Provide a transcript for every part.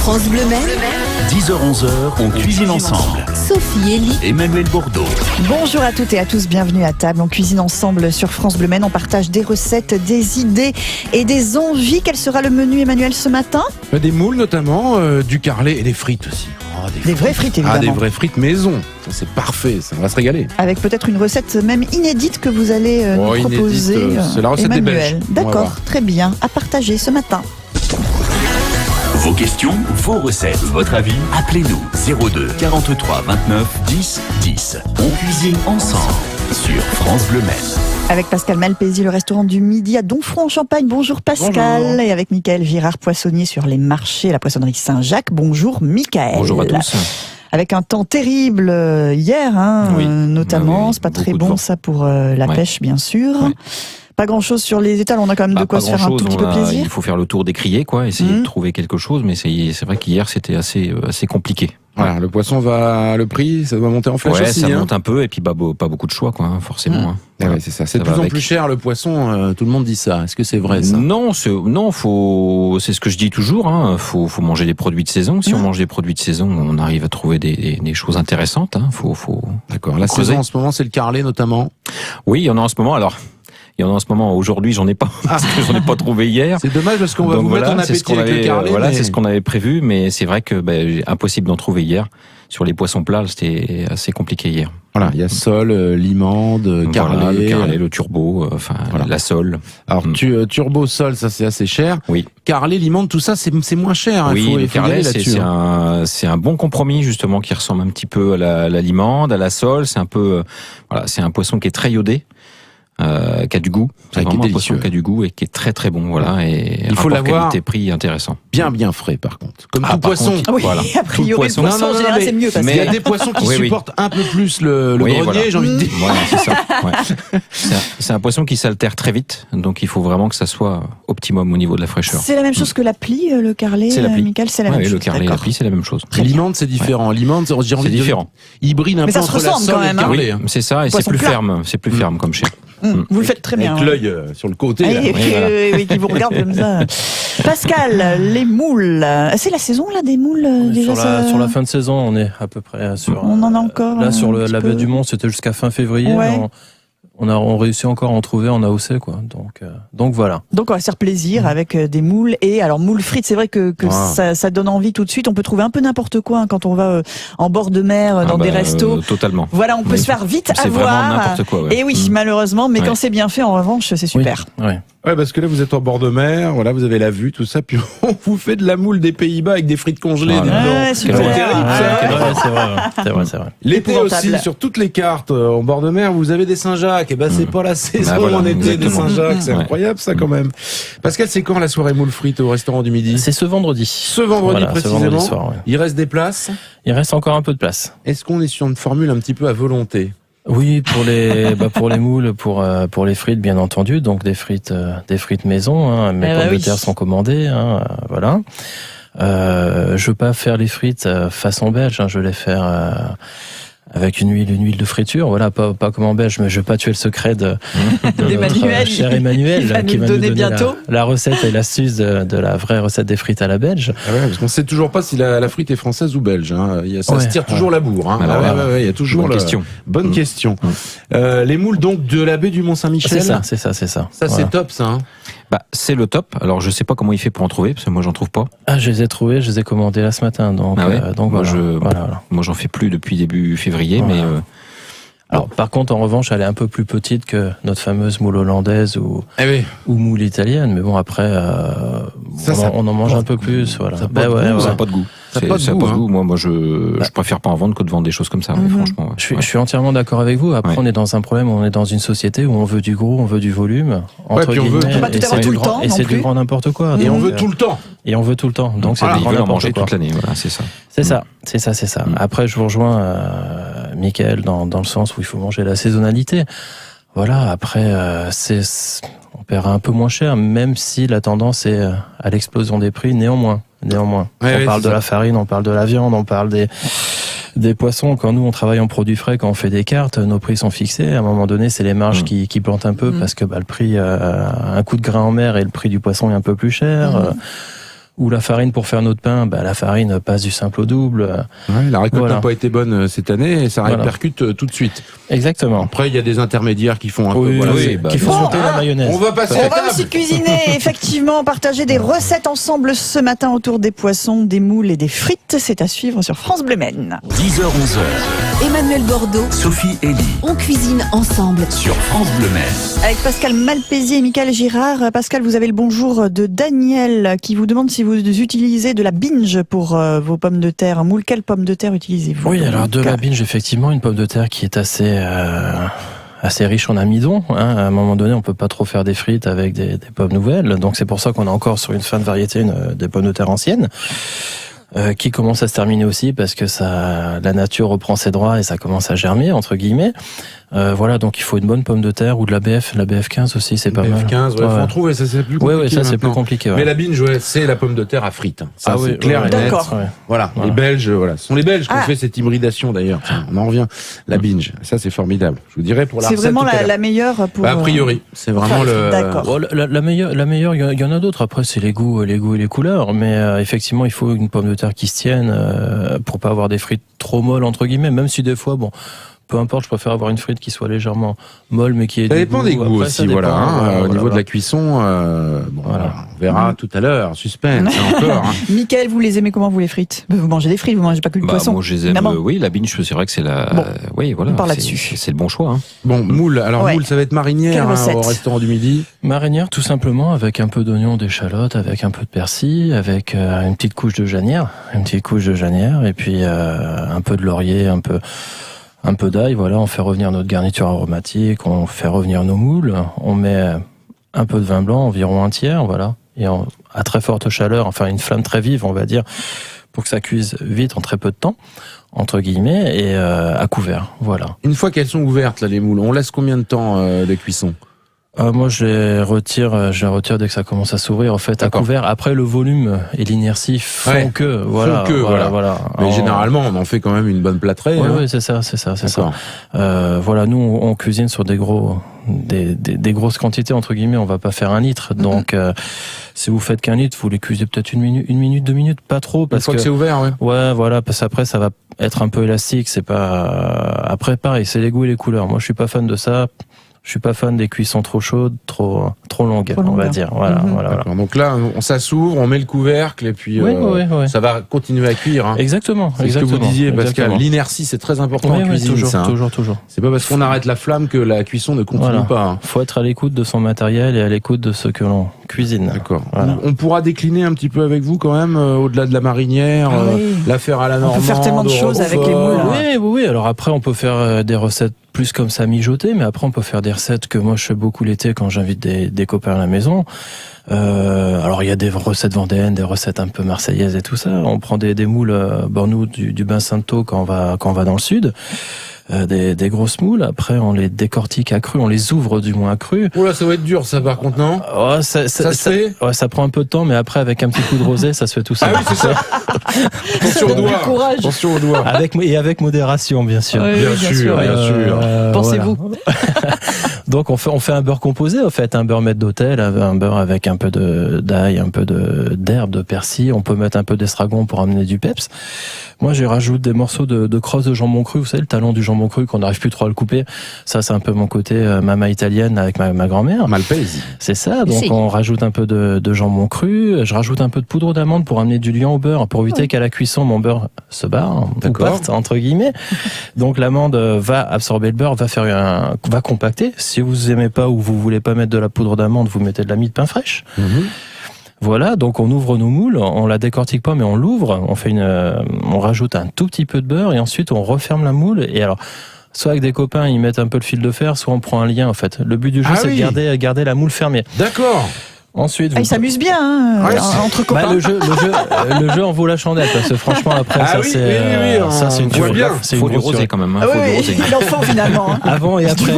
France Bleu Maine, 10h-11h, on cuisine ensemble. Sophie Elie, Emmanuel Bourdeau. Bonjour à toutes et à tous, bienvenue à table. On cuisine ensemble sur France Bleu Maine, on partage des recettes, des idées et des envies. Quel sera le menu, Emmanuel, ce matin? Des moules notamment, du carlet et des frites aussi. Des vraies frites, évidemment. Des vraies frites maison. Ça, c'est parfait, ça va se régaler. Avec peut-être une recette même inédite que vous allez nous proposer. Inédite, c'est la recette Emmanuel. des Belges. D'accord, très bien. À partager ce matin. Vos questions, vos recettes, votre avis, appelez-nous 02 43 29 10 10. On cuisine ensemble sur France Bleu Maine. Avec Pascal Malpézy, le restaurant du Midi à Donfront en Champagne. Bonjour Pascal. Bonjour. Et avec Michael Girard, poissonnier sur les marchés, la poissonnerie Saint-Jacques. Bonjour Michael. Bonjour à tous. Avec un temps terrible hier, Oui. notamment. Oui, c'est pas beaucoup très de bon vent. ça pour la pêche, bien sûr. Ouais. Pas grand-chose sur les étals, on a quand même de quoi se faire un tout petit peu plaisir. Il faut faire le tour des criers, essayer de trouver quelque chose, mais c'est vrai qu'hier c'était assez compliqué. Voilà, le poisson le prix, ça va monter en flèche aussi. Ça monte un peu, et puis pas beaucoup de choix, forcément. Ah ouais, c'est ça. C'est de Ça va plus en avec. plus cher le poisson. Tout le monde dit ça. Est-ce que c'est vrai ça? Non, c'est ce que je dis toujours. Faut manger des produits de saison. Si on mange des produits de saison, on arrive à trouver des choses intéressantes. Faut. D'accord. La creuser. saison en ce moment, c'est le carlet notamment. Oui, il y en a en ce moment. Alors, il y en a en ce moment. Aujourd'hui, j'en ai pas parce que j'en ai pas trouvé hier. C'est dommage parce qu'on va Donc vous mettre en c'est ce appétit qu'on avec le avait, carlet. voilà, mais- c'est ce qu'on avait prévu, mais c'est vrai que impossible d'en trouver hier. Sur les poissons plats, c'était assez compliqué hier. Voilà, il y a sole, limande, carlet. Voilà, le carlet, le turbo, Voilà. la sole. Alors, turbo sol, ça c'est assez cher. Oui. Carlet, limande, tout ça, c'est moins cher. Oui, le il faut y carlet, aller là-dessus. c'est un bon compromis justement qui ressemble un petit peu à la limande, à la sole. C'est un peu, c'est un poisson qui est très iodé. Qui a du goût, c'est qui est vraiment un délicieux. poisson qui a du goût et qui est très très bon, et Il faut l'avoir qualité-prix intéressant. Bien frais par contre. Comme tout par poisson. contre, Ah oui, voilà. a priori, Tout le poisson en général, c'est mieux. Parce Mais il y a que... des poissons qui Oui, oui. supportent un peu plus le Oui, grenier, voilà. j'ai envie de dire. Voilà, c'est ça. Ouais. C'est un poisson qui s'altère très vite, donc il faut vraiment que ça soit optimum au niveau de la fraîcheur. C'est la même chose que la plie, le carlet, C'est la plie. Michael, c'est la même chose. Le carlet et la D'accord. plie, c'est la même chose. Limande, c'est différent. Limande, j'ai envie C'est de dire, différent. hybride un Mais peu ça se entre la ressemble sole quand et même, le hein. carlet. Oui, c'est ça, et Poisson c'est plus plat. ferme. C'est plus ferme comme chien. Vous le faites très bien. Avec l'œil sur le côté. Ah, là. oui, qui vous regarde comme ça. Pascal, les moules. C'est la saison là des moules déjà Sur la fin de saison, on est à peu près sur. On en a encore. Là, sur un petit la peu. baie du Mont, c'était jusqu'à fin février. Ouais. On réussit encore à en trouver en AOC, quoi. Donc voilà. Donc on va se faire plaisir avec des moules. Et alors moules frites, c'est vrai que Wow. ça donne envie tout de suite. On peut trouver un peu n'importe quoi quand on va en bord de mer, dans des restos. Totalement. Voilà, on peut Oui. se faire vite C'est vraiment avoir. n'importe quoi. Ouais. Et oui, malheureusement, mais Ouais. quand c'est bien fait, en revanche, c'est super. Oui. Ouais. Ouais, parce que là, vous êtes en bord de mer, voilà, vous avez la vue, tout ça, puis on vous fait de la moule des Pays-Bas avec des frites congelées Voilà. dedans. Ouais, super. C'est terrible, ça. C'est vrai, c'est vrai. L'été Épouvantable. aussi, sur toutes les cartes, en bord de mer, vous avez des Saint-Jacques. Et ben, c'est pas la saison voilà, en été des exactement. Saint-Jacques. C'est Ouais. incroyable, ça, quand même. Pascal, c'est quand la soirée moule frites au restaurant du Midi? C'est ce vendredi. Ce vendredi, Voilà, précisément. Ce vendredi soir, ouais. Il reste des places. Il reste encore un peu de place. Est-ce qu'on est sur une formule un petit peu à volonté? Oui, pour les moules, pour les frites, bien entendu. Donc des frites maison. Mes pommes de terre sont commandées. Voilà. Je veux pas faire les frites façon belge. Je vais les faire avec une huile de friture. Voilà, pas comme en belge, mais je vais pas tuer le secret de D'Emmanuel. notre cher Emmanuel, Il va qui nous va le nous donner donner bientôt. la recette et l'astuce de la vraie recette des frites à la belge. Ah ouais, parce qu'on sait toujours pas si la frite est française ou belge. Ça se tire toujours la bourre. Voilà. Il y a toujours Bonne question. Bonne question. Les moules donc de la baie du Mont-Saint-Michel. C'est ça. Ça, Voilà. c'est top, ça. Hein. C'est le top. Alors je sais pas comment il fait pour en trouver, parce que moi j'en trouve pas. Ah, je les ai trouvés, je les ai commandés là ce matin. Donc, Ah ouais. donc Moi, voilà. Moi j'en fais plus depuis début février, Voilà. mais Alors, par contre, en revanche, elle est un peu plus petite que notre fameuse moule hollandaise ou moule italienne. Mais bon, après, on en mange un peu plus. Voilà. Ça a pas de goût, ça n'a pas de goût. Ça a pas de goût, Moi, je préfère pas en vendre que de vendre des choses comme ça, franchement. Ouais. Je suis entièrement d'accord avec vous. Après, Ouais. on est dans un problème, on est dans une société où on veut du gros, on veut du volume. Puis on veut- guillemets, on peut pas tout et avoir c'est tout du le grand- temps Et non c'est plus. du grand n'importe quoi. Et on Donc, veut tout le temps. Et on veut tout le temps. Donc, c'est Ils du grand veulent en n'importe manger quoi. toute l'année, voilà, c'est ça. C'est ça. Après, je vous rejoins, Michael, dans le sens où il faut manger la saisonnalité. Voilà, après, on paiera un peu moins cher, même si la tendance est à l'explosion des prix, néanmoins. Ouais, On parle de la farine, on parle de la viande, on parle des poissons. Quand nous, on travaille en produits frais, quand on fait des cartes, nos prix sont fixés. À un moment donné, c'est les marges qui plantent un peu parce que le prix, un coup de grain en mer et le prix du poisson est un peu plus cher. Ou la farine pour faire notre pain, la farine passe du simple au double. Ouais, la récolte n'a pas été bonne cette année et ça répercute tout de suite. Exactement. Après, il y a des intermédiaires qui font un peu... qui font monter la mayonnaise. On va passer On va aussi cuisiner, effectivement, partager des recettes ensemble ce matin autour des poissons, des moules et des frites. C'est à suivre sur France Bleu Maine. 10h-11h, Emmanuel Bordeaux, Sophie Elie, on cuisine ensemble. sur France Bleu Maine. Avec Pascal Malpézier et Michael Girard. Pascal, vous avez le bonjour de Daniel qui vous demande si vous utilisez de la binge pour vos pommes de terre. Moule, quelle pomme de terre utilisez-vous? Oui, alors de la binge, effectivement, une pomme de terre qui est assez riche en amidon. À un moment donné, on peut pas trop faire des frites avec des pommes nouvelles. Donc c'est pour ça qu'on est encore sur une fin de variété des pommes de terre anciennes. Qui commence à se terminer aussi parce que la nature reprend ses droits et ça commence à germer entre guillemets. Voilà, donc il faut une bonne pomme de terre ou de la BF15 aussi, c'est pas mal. BF15, faut en trouver, ça c'est plus compliqué. Oui, ça c'est plus compliqué. Mais la binge, c'est la pomme de terre à frites. Ça c'est clair et net. D'accord. Voilà, les Belges, ce sont les Belges qui ont fait cette hybridation d'ailleurs. On en revient. La binge, ça c'est formidable. Je vous dirais pour la recette. C'est vraiment la meilleure pour. A priori, c'est vraiment le. D'accord. Bon, la meilleure, il y en a d'autres. Après, c'est les goûts et les couleurs. Mais effectivement, il faut une pomme de terre qui se tienne pour pas avoir des frites trop molles entre guillemets. Même si des fois, peu importe, je préfère avoir une frite qui soit légèrement molle, mais qui est. Ça dépend des goûts aussi, au niveau de la cuisson, on verra tout à l'heure. Suspense, encore. Michael, vous les aimez comment, vous, les frites? Vous mangez des frites, vous mangez pas que du poisson. Moi, je les aime. Oui, la binge, c'est vrai que c'est la. Bon, oui, voilà. on parle là-dessus. C'est le bon choix. Hein. Bon, moule. Alors, moule, ça va être marinière au restaurant du midi. Marinière, tout simplement, avec un peu d'oignon, d'échalote, avec un peu de persil, avec une petite couche de genière, et puis un peu de laurier, un peu d'ail, voilà, on fait revenir notre garniture aromatique, on fait revenir nos moules, on met un peu de vin blanc, environ un tiers, voilà, et à très forte chaleur, enfin une flamme très vive, on va dire, pour que ça cuise vite en très peu de temps, entre guillemets, et à couvert, voilà. Une fois qu'elles sont ouvertes, là, les moules, on laisse combien de temps de cuisson? Moi, je les retire dès que ça commence à s'ouvrir, en fait, à couvert. Après, le volume et l'inertie font que, voilà. Mais généralement, on en fait quand même une bonne plâtrée. Oui, c'est ça. Voilà, nous, on cuisine sur des grosses quantités, entre guillemets, on va pas faire 1 litre. Donc, si vous faites qu'1 litre, vous les cuisez peut-être 1 minute, 2 minutes, pas trop. Une fois que c'est ouvert, Ouais, voilà, parce qu'après, ça va être un peu élastique, c'est pas, après, pareil, c'est les goûts et les couleurs. Moi, je suis pas fan de ça. Je suis pas fan des cuissons trop chaudes, trop longues, on va dire. Voilà. Donc là, ça s'ouvre, on met le couvercle et puis ça va continuer à cuire. Hein. Exactement. C'est ce que vous disiez, Pascal. L'inertie, c'est très important en cuisine. Toujours. C'est pas parce qu'on arrête la flamme que la cuisson ne continue pas. Hein. Faut être à l'écoute de son matériel et à l'écoute de ce que l'on cuisine. D'accord. Voilà. On pourra décliner un petit peu avec vous quand même, au-delà de la marinière, la faire à la normande. On peut faire tellement de choses avec les moules. Oui. Alors après, on peut faire des recettes plus comme ça mijotées, mais après on peut faire des recettes que moi je fais beaucoup l'été quand j'invite des copains à la maison. Alors il y a des recettes vendéennes, des recettes un peu marseillaises et tout ça. On prend des moules nous du Bain Sainteau quand on va dans le sud. Des grosses moules, après on les décortique à cru, on les ouvre du moins à cru. Oula, ça va être dur ça par contre, non? Ça prend un peu de temps, mais après avec un petit coup de rosé, ça se fait tout seul. Ah oui, c'est ça. Attention aux doigts. Avec modération, bien sûr. Bien sûr. Pensez-vous. Donc on fait un beurre composé, en fait, un beurre maître d'hôtel, un beurre avec un peu d'ail, un peu d'herbe, de persil. On peut mettre un peu d'estragon pour amener du peps. Moi, j'y rajoute des morceaux de crosse de jambon cru, vous savez, le talon du jambon cru qu'on n'arrive plus trop à le couper. Ça, c'est un peu mon côté mama italienne avec ma grand-mère. Malpese. C'est ça. Donc, on rajoute un peu de jambon cru. Je rajoute un peu de poudre d'amande pour amener du liant au beurre, pour éviter qu'à la cuisson, mon beurre se barre, ou parte, entre guillemets. Donc, l'amande va absorber le beurre, va compacter. Si vous aimez pas ou vous voulez pas mettre de la poudre d'amande, vous mettez de la mie de pain fraîche. Voilà, donc on ouvre nos moules, on la décortique pas, mais on l'ouvre, on rajoute un tout petit peu de beurre et ensuite on referme la moule. Et alors, soit avec des copains, ils mettent un peu le fil de fer, soit on prend un lien en fait. Le but du jeu, c'est de garder la moule fermée. D'accord. Ensuite, ils s'amusent bien entre copains. Le jeu en vaut la chandelle parce que franchement après ça c'est une tuerie. Il faut du rosé quand même. Il en faut finalement. Avant et après.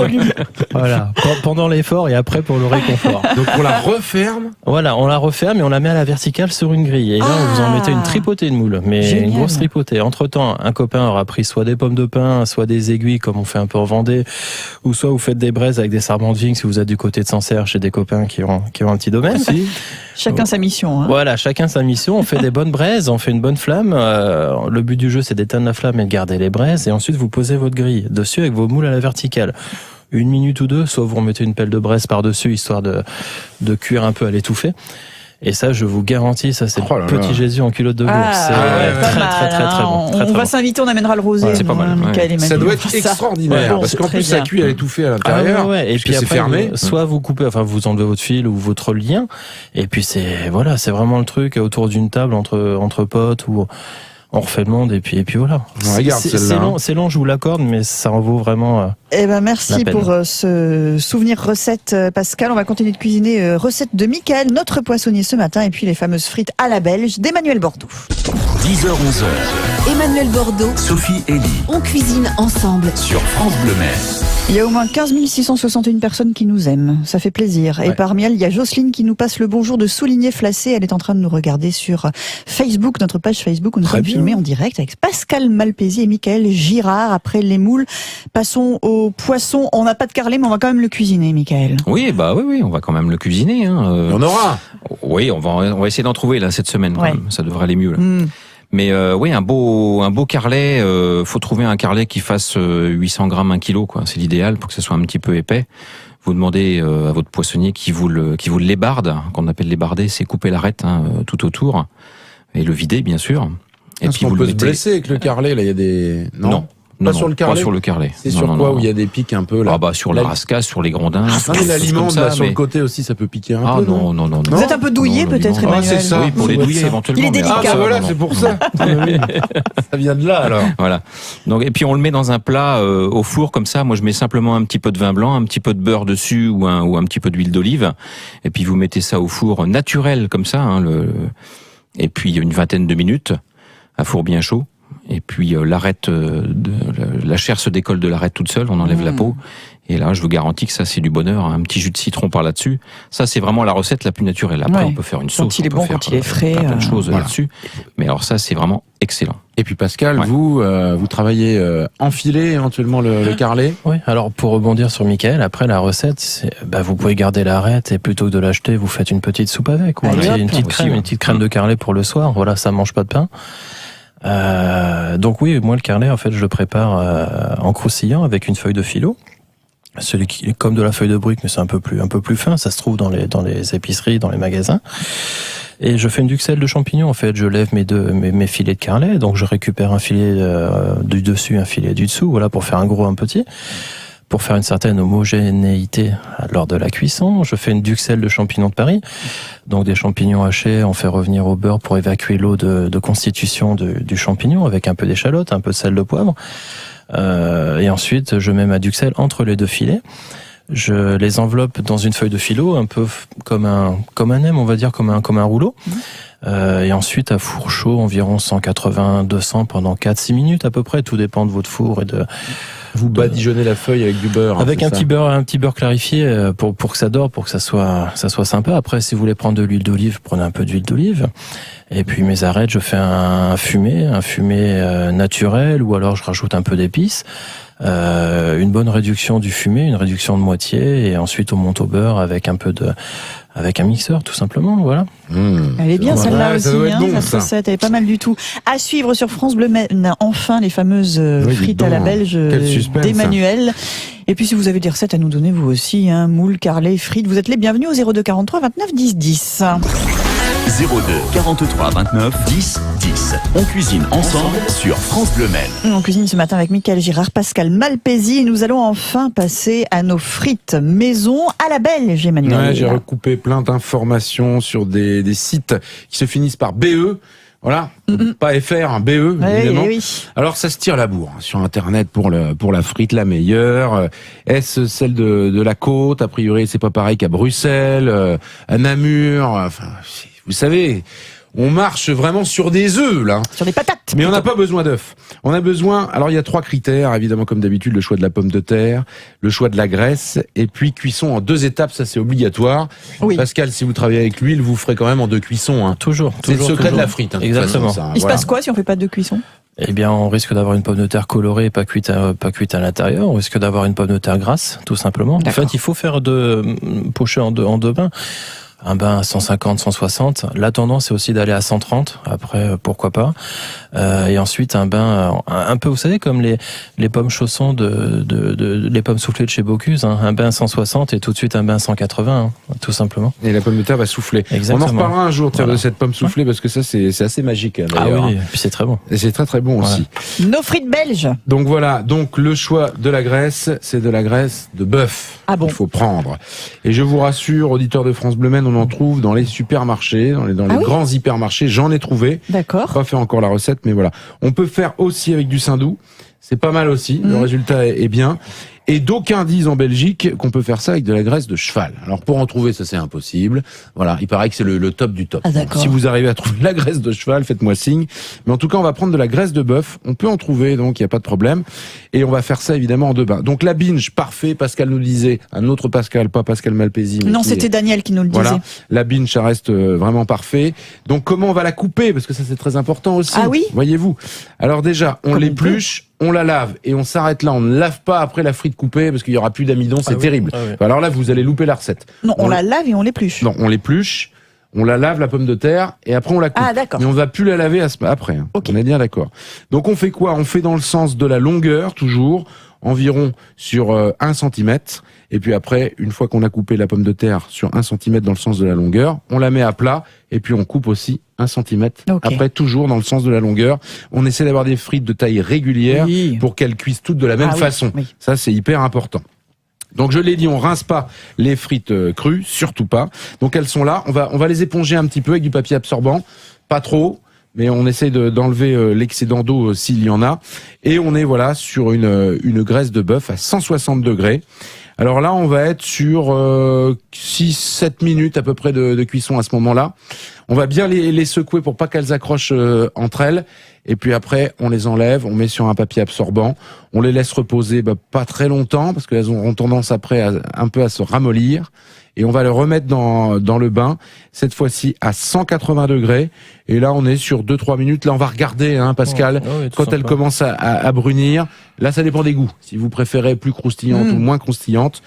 Voilà. Pendant l'effort et après pour le réconfort. Donc on la referme. Voilà, on la referme et on la met à la verticale sur une grille. Et là vous en mettez une tripotée de moules, mais génial. Une grosse tripotée. Entre temps, un copain aura pris soit des pommes de pin, soit des aiguilles comme on fait un peu en Vendée, ou soit vous faites des braises avec des sarments de vigne si vous êtes du côté de Sancerre chez des copains qui ont un petit dos. domaine. Chacun sa mission. Hein. Voilà, chacun sa mission. On fait des bonnes braises, on fait une bonne flamme. Le but du jeu, c'est d'éteindre la flamme et de garder les braises. Et ensuite, vous posez votre grille dessus avec vos moules à la verticale. 1 minute ou 2, soit vous remettez une pelle de braise par-dessus, histoire de cuire un peu à l'étouffée. Et ça, je vous garantis, ça c'est petit Jésus en culotte de velours. C'est très bon. On va s'inviter, on amènera le rosé. C'est pas mal. Michael et Manu. Ça doit être extraordinaire, parce qu'en plus ça cuit à l'étouffée à l'intérieur. Et puis après, c'est fermé. Soit vous coupez, enfin vous enlevez votre fil ou votre lien. Et puis c'est vraiment le truc autour d'une table entre potes ou on refait le monde et puis voilà. C'est long, je vous l'accorde, mais ça en vaut vraiment. Merci pour ce souvenir recette, Pascal. On va continuer de cuisiner recette de Michael, notre poissonnier ce matin, et puis les fameuses frites à la belge d'Emmanuel Bordeaux. 10h-11h. Emmanuel Bordeaux, Sophie Elie. on cuisine ensemble. Sur France Bleu Mer. Il y a au moins 15 661 personnes qui nous aiment. Ça fait plaisir. Et parmi elles, il y a Jocelyne qui nous passe le bonjour de souligner Flacé. Elle est en train de nous regarder sur Facebook, notre page Facebook, où nous sommes filmés en direct avec Pascal Malpézi et Michael Girard. Après les moules, passons au poisson. On n'a pas de carlet, mais on va quand même le cuisiner, Michael. Oui, on va quand même le cuisiner. On aura. Oui, on va essayer d'en trouver là cette semaine. Quand même. Ça devrait aller mieux. Là. Mais un beau carlet. Faut trouver un carlet qui fasse 800 grammes, 1 kilo, quoi. C'est l'idéal pour que ce soit un petit peu épais. Vous demandez à votre poissonnier qui vous le lébarde, qu'on appelle lébarder, c'est couper l'arête tout autour et le vider, bien sûr. Et puis on peut se blesser avec le carlet. Là, il y a des Non, sur le carlet. Pas sur le carlet. C'est sur quoi où il y a des pics un peu là. Sur la rascasse, sur les grondins. L'aliment sur le côté aussi, ça peut piquer un peu. Non. Vous êtes un peu douillé peut-être, Emmanuel. C'est ça. Oui, pour les douiller éventuellement. Il est délicat. C'est pour ça. Ça vient de là alors. Voilà. Donc et puis on le met dans un plat au four comme ça. Moi je mets simplement un petit peu de vin blanc, un petit peu de beurre dessus ou un petit peu d'huile d'olive. Et puis vous mettez ça au four naturel comme ça. Et puis une vingtaine de minutes à four bien chaud. Et puis la chair se décolle de l'arête toute seule, on enlève la peau. Et là, je vous garantis que ça, c'est du bonheur. Un petit jus de citron par là-dessus. Ça, c'est vraiment la recette la plus naturelle. Après, on peut faire une sauce. Quand il est bon, quand il est frais. Plein de choses là-dessus. Mais alors ça, c'est vraiment excellent. Et puis Pascal, vous travaillez enfiler éventuellement le carlet. Oui. Alors pour rebondir sur Michael, après la recette, vous pouvez garder l'arête et plutôt que de l'acheter, vous faites une petite soupe avec. Ou une petite crème de carlet pour le soir. Voilà, ça mange pas de pain. Donc oui, moi le carlet en fait je le prépare en croustillant avec une feuille de filo, celui qui est comme de la feuille de brique mais c'est un peu plus fin, ça se trouve dans les épiceries, dans les magasins. Et je fais une duxelle de champignons en fait, je lève mes filets de carlet, donc je récupère un filet du dessus, un filet du dessous, voilà pour faire un gros un petit. Pour faire une certaine homogénéité lors de la cuisson, je fais une duxelle de champignons de Paris. Donc des champignons hachés, on fait revenir au beurre pour évacuer l'eau de constitution du champignon avec un peu d'échalote, un peu de sel, de poivre. Et ensuite, je mets ma duxelle entre les deux filets. Je les enveloppe dans une feuille de philo, un peu comme un nem, on va dire, comme un rouleau. Et ensuite, à four chaud, environ 180-200 pendant 4-6 minutes à peu près. Tout dépend de votre four et de... Vous badigeonnez la feuille avec du beurre. Avec un petit beurre clarifié pour que ça dore, pour que ça soit sympa. Après, si vous voulez prendre de l'huile d'olive, prenez un peu d'huile d'olive. Et puis mes arêtes, je fais un fumé naturel, ou alors je rajoute un peu d'épices. Une bonne réduction du fumé, une réduction de moitié, et ensuite on monte au beurre avec un mixeur, tout simplement, voilà. Elle est bien celle-là aussi, cette recette, elle est pas mal du tout. À suivre sur France Bleu Maine, enfin les fameuses frites à la belge d'Emmanuel. Et puis si vous avez des recettes à nous donner vous aussi, moules, carlet, frites, vous êtes les bienvenus au 02 43 29 10 10. 02 43 29 10 10. On cuisine ensemble sur France Bleu Maine. On cuisine ce matin avec Michael Girard, Pascal Malpézi, et nous allons enfin passer à nos frites maison à la belge, Emmanuel. Ouais, j'ai recoupé plein d'informations sur des sites qui se finissent par BE. Voilà, pas FR, BE, évidemment. Oui. Alors ça se tire la bourre sur Internet pour la frite la meilleure. Est-ce celle de la côte? A priori, c'est pas pareil qu'à Bruxelles, à Namur. Enfin, vous savez, on marche vraiment sur des œufs là. Sur des patates. Mais on n'a pas besoin d'œufs. On a besoin. Alors il y a 3 critères, évidemment comme d'habitude, le choix de la pomme de terre, le choix de la graisse, et puis cuisson en 2 étapes, ça c'est obligatoire. Oui. Pascal, si vous travaillez avec l'huile, vous ferez quand même en 2 cuissons. Toujours. C'est le secret de la frite. Exactement. Il se passe quoi si on fait pas de cuisson? Eh bien, on risque d'avoir une pomme de terre colorée et pas cuite à l'intérieur. On risque d'avoir une pomme de terre grasse, tout simplement. En fait, il faut faire pocher en deux bains. un bain à 150, 160. La tendance c'est aussi d'aller à 130. Après, pourquoi pas. Et ensuite un bain un peu, vous savez, comme les pommes chaussons les pommes soufflées de chez Bocuse. Hein. Un bain à 160 et tout de suite un bain à 180, hein, tout simplement. Et la pomme de terre va souffler. Exactement. On en reparlera un jour de cette pomme soufflée parce que ça c'est assez magique. Ah oui, et puis c'est très bon. Et c'est très très bon aussi. Nos frites belges. Donc voilà, donc le choix de la graisse, c'est de la graisse de bœuf. Ah bon. Il faut prendre. Et je vous rassure, auditeurs de France Bleu Maine, on en trouve dans les supermarchés, dans les grands hypermarchés. J'en ai trouvé. D'accord. Pas fait encore la recette, mais voilà. On peut faire aussi avec du saindoux. C'est pas mal aussi. Le résultat est bien. Et d'aucuns disent en Belgique qu'on peut faire ça avec de la graisse de cheval. Alors pour en trouver, ça c'est impossible. Voilà, il paraît que c'est le top du top. Ah, d'accord. Si vous arrivez à trouver la graisse de cheval, faites-moi signe. Mais en tout cas, on va prendre de la graisse de bœuf. On peut en trouver, donc il n'y a pas de problème. Et on va faire ça évidemment en 2 bains. Donc la binge, parfait. Pascal nous le disait. Un autre Pascal, pas Pascal Malpézi. Non, c'était Daniel qui nous le disait. Voilà, la binge, ça reste vraiment parfait. Donc comment on va la couper? Parce que ça c'est très important aussi. Ah oui? Voyez-vous. Alors déjà, on l'épluche. On la lave et on s'arrête là. On ne lave pas après la frite coupée parce qu'il y aura plus d'amidon, c'est terrible. Ah oui. Alors là, vous allez louper la recette. Non, on la lave et on l'épluche. Non, on l'épluche, on la lave la pomme de terre et après on la coupe. Ah d'accord. Mais on va plus la laver après. Hein. Okay. On est bien d'accord. Donc on fait quoi? On fait dans le sens de la longueur toujours, environ sur 1 cm. Et puis après, une fois qu'on a coupé la pomme de terre sur 1 cm dans le sens de la longueur, on la met à plat et puis on coupe aussi 1 cm. Okay. Après, toujours dans le sens de la longueur. On essaie d'avoir des frites de taille régulière pour qu'elles cuisent toutes de la même façon. Oui. Ça, c'est hyper important. Donc je l'ai dit, on rince pas les frites crues, surtout pas. Donc elles sont là, on va les éponger un petit peu avec du papier absorbant, pas trop, mais on essaie d'enlever l'excédent d'eau s'il y en a. Et on est voilà sur une graisse de bœuf à 160 degrés. Alors là, on va être sur 6-7 minutes à peu près de cuisson à ce moment-là. On va bien les secouer pour pas qu'elles accrochent entre elles. Et puis après, on les enlève, on met sur un papier absorbant. On les laisse reposer pas très longtemps parce qu'elles auront tendance après un peu à se ramollir. Et on va le remettre dans le bain, cette fois-ci à 180 degrés. Et là, on est sur 2-3 minutes. Là, on va regarder, hein, Pascal, quand elle commence à brunir. Là, ça dépend des goûts. Si vous préférez plus croustillantes ou moins croustillantes.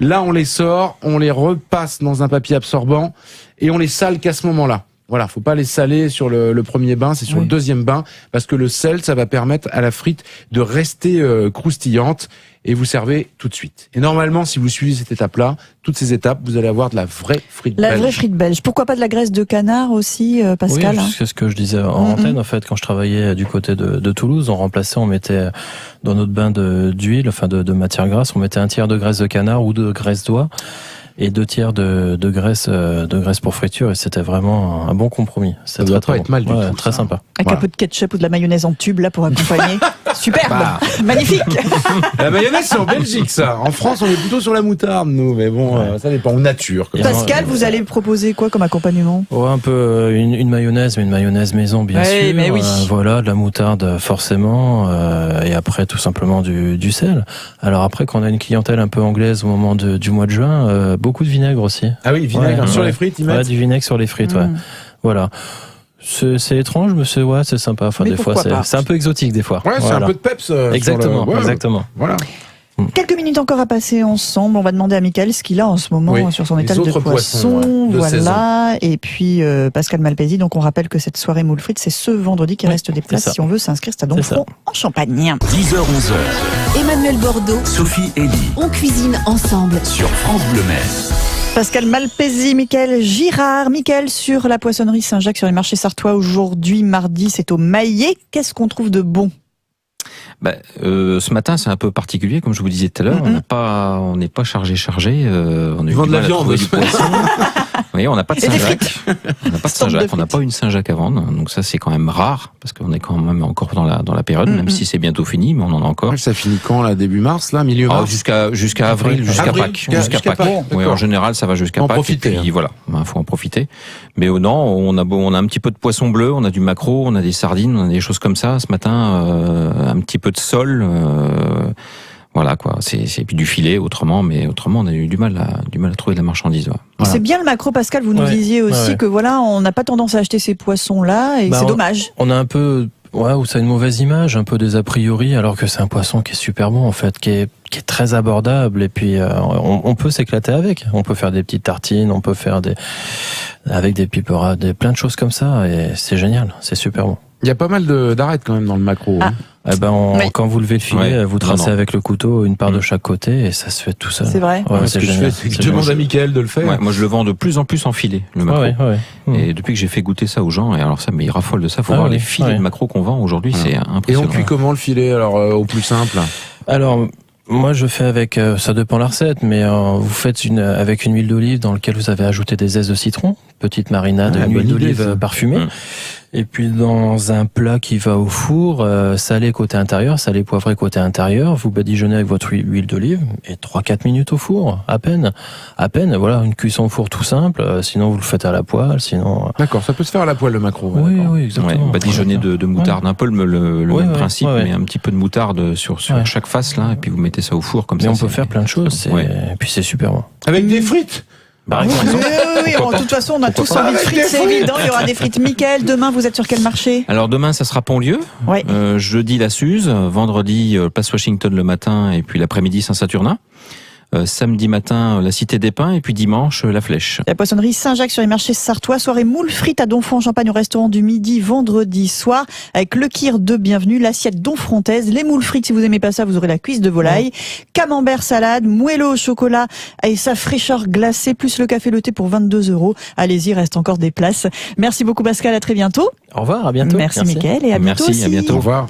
Là, on les sort, on les repasse dans un papier absorbant et on les sale qu'à ce moment-là. Voilà, faut pas les saler sur le premier bain, c'est sur le deuxième bain, parce que le sel, ça va permettre à la frite de rester croustillante, et vous servez tout de suite. Et normalement, si vous suivez cette étape-là, toutes ces étapes, vous allez avoir de la vraie frite belge. La vraie frite belge. Pourquoi pas de la graisse de canard aussi, Pascal? Oui, c'est ce que je disais en antenne, en fait, quand je travaillais du côté de Toulouse, on mettait dans notre bain d'huile, enfin de matière grasse, on mettait 1/3 de graisse de canard ou de graisse d'oie. Et 2/3 de graisse pour friture, et c'était vraiment un bon compromis. Ça doit pas être mal du tout. Très sympa. Avec un peu de ketchup ou de la mayonnaise en tube là pour accompagner. Superbe, magnifique. La mayonnaise c'est en Belgique ça. En France on est plutôt sur la moutarde nous, mais bon ça dépend aux natures. Pascal, vous allez proposer quoi comme accompagnement? Un peu une mayonnaise, mais une mayonnaise maison bien sûr. Mais oui. Voilà, de la moutarde forcément, et après tout simplement du sel. Alors après, quand on a une clientèle un peu anglaise au moment du mois de juin, beaucoup de vinaigre aussi. Ah oui, vinaigre sur les frites, ils mettent. Du vinaigre sur les frites, Voilà. C'est étrange, mais c'est sympa. Enfin, mais des fois, c'est un peu exotique des fois. Ouais, c'est un peu de peps. Exactement, exactement. Voilà. Quelques minutes encore à passer ensemble. On va demander à Mickaël ce qu'il a en ce moment sur son étal de poisson. Voilà. Et puis Pascal Malpézi. Donc on rappelle que cette soirée moule frites, c'est ce vendredi qu'il reste des places. Si on veut s'inscrire, c'est à Donfront en Champagne. 10h-11h. Emmanuel Bordeaux. Sophie Elie. On cuisine ensemble. Sur France Bleu Maine. Pascal Malpézi, Mickaël Girard. Mickaël, sur la poissonnerie Saint-Jacques, sur les marchés sartois, aujourd'hui, mardi, c'est au Maillet. Qu'est-ce qu'on trouve de bon? Ce matin, c'est un peu particulier, comme je vous disais tout à l'heure. On n'est pas chargé. On a eu de la viande, du poisson. Oui, on n'a pas de Saint-Jacques. On n'a pas de Saint-Jacques. On n'a pas une Saint-Jacques à vendre. Donc ça, c'est quand même rare, parce qu'on est quand même encore dans la période, même si c'est bientôt fini, mais on en a encore. Ça finit quand, là, début mars, là, milieu mars? Jusqu'à avril, jusqu'à Pâques. Jusqu'à Pâques. Oui, en général, ça va jusqu'à Pâques. Profiter. Et puis, voilà. Faut en profiter. Mais non, on a un petit peu de poisson bleu, on a du maquereau, on a des sardines, on a des choses comme ça. Ce matin, un petit peu de sole, voilà quoi. C'est puis du filet autrement, mais autrement on a eu du mal à trouver de la marchandise. Voilà. C'est bien le maquereau, Pascal. Vous nous disiez aussi que voilà, on n'a pas tendance à acheter ces poissons-là et c'est dommage. On a un peu Ouais, ou ça a une mauvaise image, un peu des a priori, alors que c'est un poisson qui est super bon en fait, qui est très abordable, et puis on peut s'éclater avec. On peut faire des petites tartines, on peut faire avec des piperades, plein de choses comme ça, et c'est génial, c'est super bon. Il y a pas mal d'arêtes quand même dans le maquereau. Ah. Eh ben, quand vous levez le filet, vous tracez avec le couteau une part de chaque côté, et ça se fait tout seul. C'est vrai. Ouais, ce que je fais, c'est que je demande à Mickaël de le faire. Ouais, moi, je le vends de plus en plus en filet, le maquereau. Et depuis que j'ai fait goûter ça aux gens, et alors ça, mais ils raffolent de ça. Faut voir les filets de maquereau qu'on vend aujourd'hui, c'est impressionnant. Et on cuit comment le filet, alors, au plus simple? Alors, moi, je fais avec, ça dépend la recette, mais vous faites avec une huile d'olive dans laquelle vous avez ajouté des zestes de citron, petite marinade, une huile d'olive parfumée. Et puis dans un plat qui va au four, salé côté intérieur, salé poivré côté intérieur, vous badigeonnez avec votre huile d'olive et 3-4 minutes au four, à peine, voilà, une cuisson au four tout simple, sinon vous le faites à la poêle, sinon... D'accord, ça peut se faire à la poêle le maquereau. Oui, exactement. Ouais, badigeonner de moutarde, un peu le même principe, mais un petit peu de moutarde sur chaque face là, et puis vous mettez ça au four comme ça. Mais on peut faire plein de choses, et puis c'est super bon. Avec des frites. Oui, de toute façon, on a tous envie de frites, c'est évident. Il y aura des frites. Mickaël, demain, vous êtes sur quel marché? Alors demain, ça sera Pontlieu. Ouais. Jeudi, la Suze. Vendredi, Place Washington le matin, et puis l'après-midi, Saint-Saturnin. Samedi matin, la Cité des Pins, et puis dimanche, la Flèche. La poissonnerie Saint-Jacques sur les marchés sartois. Soirée moules frites à Donfont-en-Champagne au restaurant du Midi vendredi soir avec le kir de bienvenue, l'assiette donfrontaise, les moules frites. Si vous aimez pas ça, vous aurez la cuisse de volaille, camembert salade, moelleux au chocolat et sa fraîcheur glacée, plus le café, le thé pour 22 €. Allez-y, reste encore des places. Merci beaucoup Pascal, à très bientôt. Au revoir, à bientôt. Merci. Mickaël, et à bientôt aussi. À bientôt. Au revoir.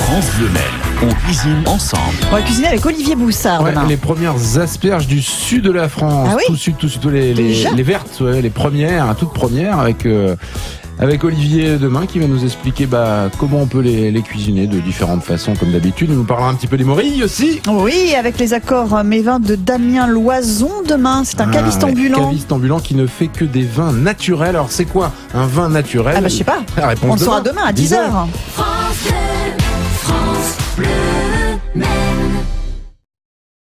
France Bleu Maine, on cuisine ensemble. On va cuisiner avec Olivier Boussard demain. Les premières asperges du sud de la France. Ah oui, tout sud, les vertes, les premières, toutes premières, avec Olivier demain qui va nous expliquer comment on peut les cuisiner de différentes façons comme d'habitude. Il nous parlera un petit peu des morilles aussi. Oui, avec les accords mévins de Damien Loison demain. C'est un caviste ambulant. Caviste ambulant qui ne fait que des vins naturels. Alors c'est quoi un vin naturel? Je sais pas. La réponse on le saura demain à 10h. France Bleu.